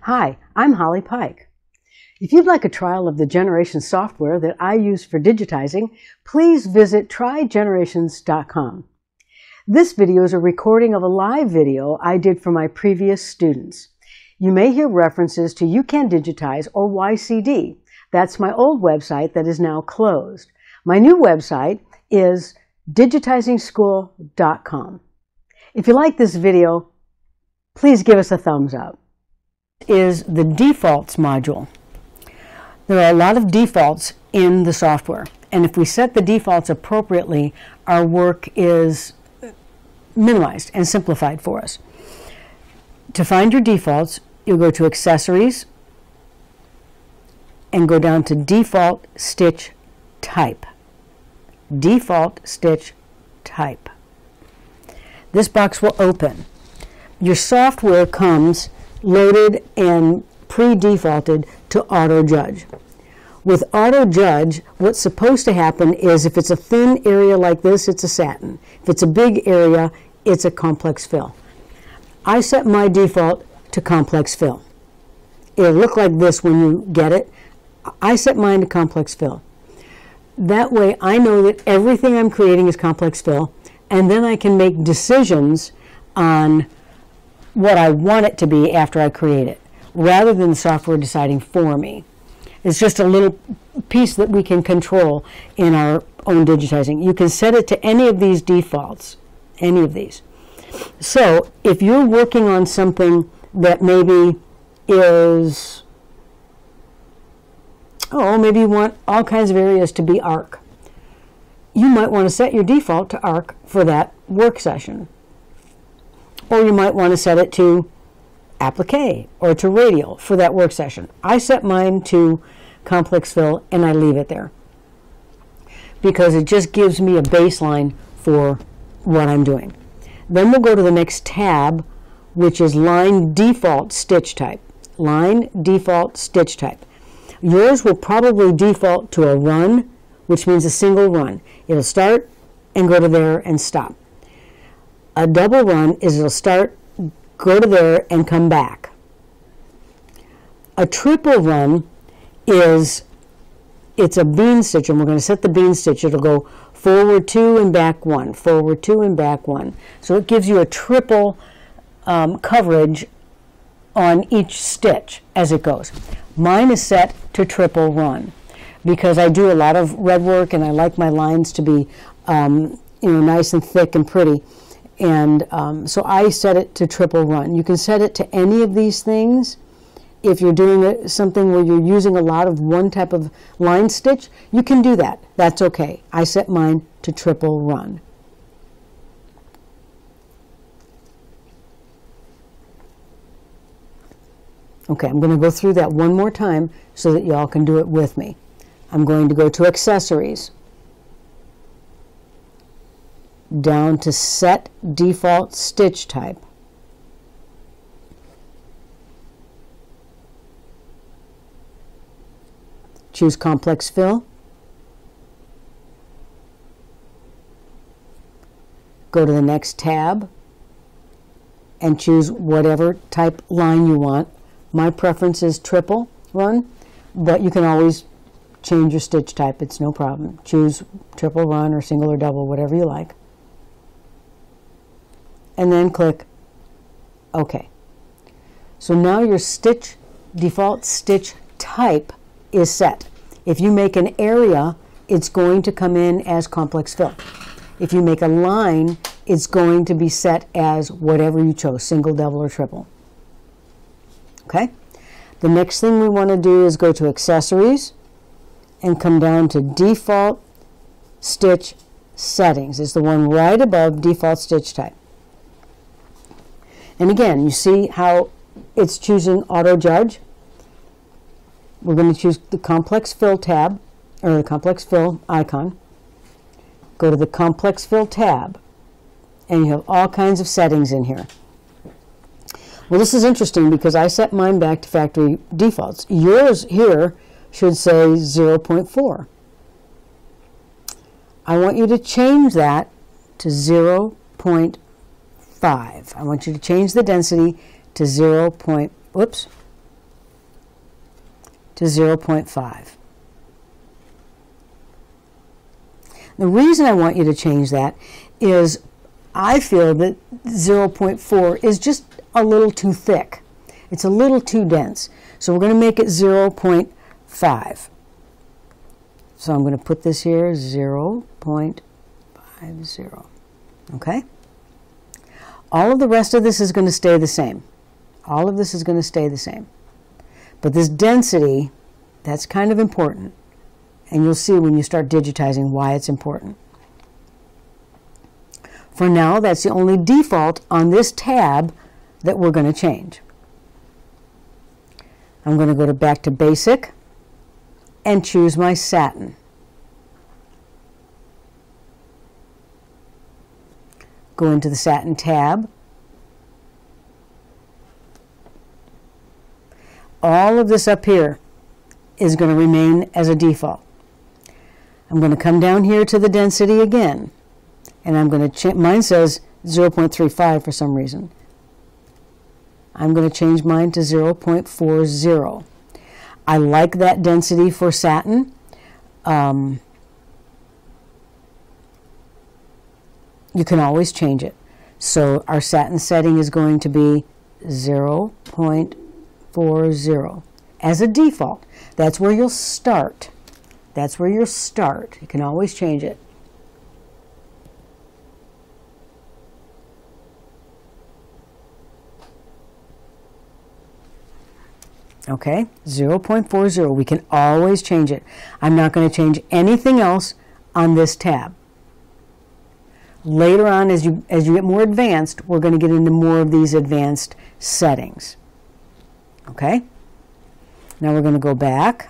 Hi, I'm Holly Pike. If you'd like a trial of the Generation software that I use for digitizing, please visit trygenerations.com. This video is a recording of a live video I did for my previous students. You may hear references to You Can Digitize or YCD. That's my old website that is now closed. My new website is digitizingschool.com. If you like this video, please give us a thumbs up. Is the defaults module. There are a lot of defaults in the software, and if we set the defaults appropriately, our work is minimized and simplified for us. To find your defaults, you'll go to Accessories and go down to Default Stitch Type. Default Stitch Type. This box will open. Your software comes loaded and pre-defaulted to Auto Judge. With Auto Judge, what's supposed to happen is if it's a thin area like this, it's a satin. If it's a big area, it's a complex fill. I set my default to complex fill. It'll look like this when you get it. I set mine to complex fill. That way I know that everything I'm creating is complex fill, and then I can make decisions on what I want it to be after I create it, rather than the software deciding for me. It's just a little piece that we can control in our own digitizing. You can set it to any of these defaults, any of these. So if you're working on something that maybe is, maybe you want all kinds of areas to be arc. You might want to set your default to arc for that work session. Or you might want to set it to applique or to radial for that work session. I set mine to complex fill and I leave it there because it just gives me a baseline for what I'm doing. Then we'll go to the next tab, which is Line Default Stitch Type. Line Default Stitch Type. Yours will probably default to a run, which means a single run. It'll start and go to there and stop. A double run is it'll start, go to there, and come back. A triple run is, it's a bean stitch, and we're going to set the bean stitch. It'll go forward 2 and back 1, forward 2 and back 1. So it gives you a triple coverage on each stitch as it goes. Mine is set to triple run because I do a lot of red work and I like my lines to be nice and thick and pretty. And so I set it to triple run. You can set it to any of these things. If you're doing something where you're using a lot of one type of line stitch, you can do that. That's okay. I set mine to triple run. Okay, I'm going to go through that one more time so that y'all can do it with me. I'm going to go to Accessories, down to Set Default Stitch Type. Choose Complex Fill. Go to the next tab and choose whatever type line you want. My preference is triple run, but you can always change your stitch type. It's no problem. Choose triple run or single or double, whatever you like. And then click OK. So now your default stitch type is set. If you make an area, it's going to come in as complex fill. If you make a line, it's going to be set as whatever you chose, single, double, or triple. Okay? The next thing we want to do is go to Accessories and come down to Default Stitch Settings. It's the one right above Default Stitch Type. And again, you see how it's choosing Auto Judge. We're going to choose the Complex Fill tab, or the Complex Fill icon. Go to the Complex Fill tab, and you have all kinds of settings in here. Well, this is interesting because I set mine back to factory defaults. Yours here should say 0.4. I want you to change that to 0.5. I want you to change the density to 0. Whoops. to 0.5. The reason I want you to change that is I feel that 0.4 is just a little too thick. It's a little too dense. So we're going to make it 0.5. So I'm going to put this here, 0.50. Okay? All of the rest of this is going to stay the same. All of this is going to stay the same. But this density, that's kind of important. And you'll see when you start digitizing why it's important. For now, that's the only default on this tab that we're going to change. I'm going to go back to Basic and choose my satin. Go into the Satin tab. All of this up here is going to remain as a default. I'm going to come down here to the density again, and I'm going to mine says 0.35 for some reason. I'm going to change mine to 0.40. I like that density for satin. You can always change it. So our satin setting is going to be 0.40 as a default. That's where you'll start. That's where you'll start. You can always change it. Okay, 0.40. We can always change it. I'm not going to change anything else on this tab. Later on, as you get more advanced, we're going to get into more of these advanced settings. Okay? Now we're going to go back,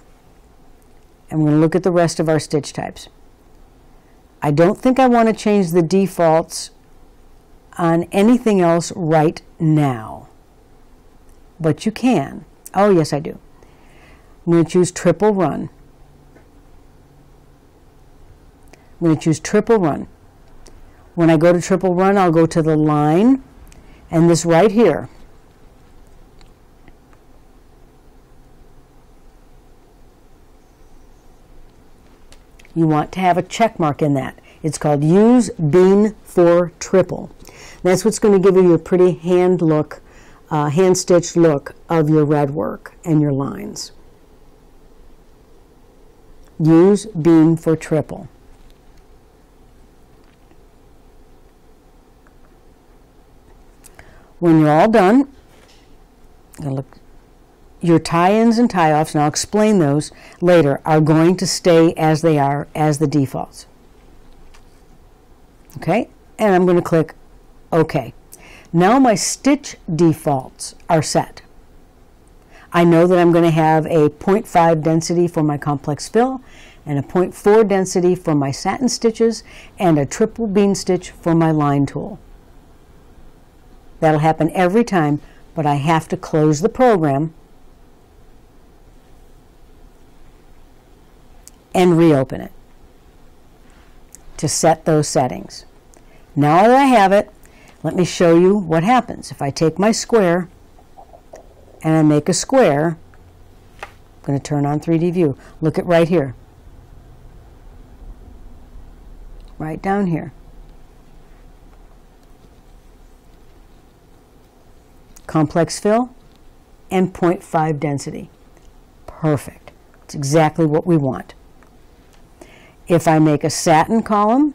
and we're going to look at the rest of our stitch types. I don't think I want to change the defaults on anything else right now, but you can. Oh, yes, I do. I'm going to choose triple run. I'm going to choose triple run. When I go to triple run, I'll go to the line, and this right here. You want to have a check mark in that. It's called Use Bean for Triple. That's what's going to give you a pretty hand-stitched look of your red work and your lines. Use Bean for Triple. When you're all done, your tie-ins and tie-offs, and I'll explain those later, are going to stay as they are as the defaults. Okay, and I'm going to click OK. Now my stitch defaults are set. I know that I'm going to have a 0.5 density for my complex fill, and a 0.4 density for my satin stitches, and a triple bean stitch for my line tool. That'll happen every time, but I have to close the program and reopen it to set those settings. Now that I have it, let me show you what happens. If I take my square and I make a square, I'm going to turn on 3D view. Look at right here. Right down here. Complex fill and 0.5 density. Perfect. It's exactly what we want. If I make a satin column,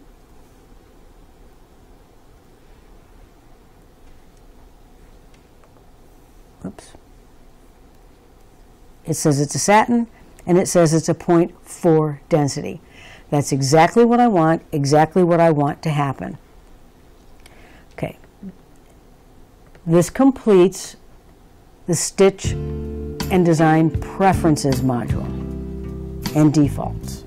oops, it says it's a satin, and it says it's a 0.4 density. That's exactly what I want, exactly what I want to happen. Okay. This completes the Stitch and Design Preferences module and defaults.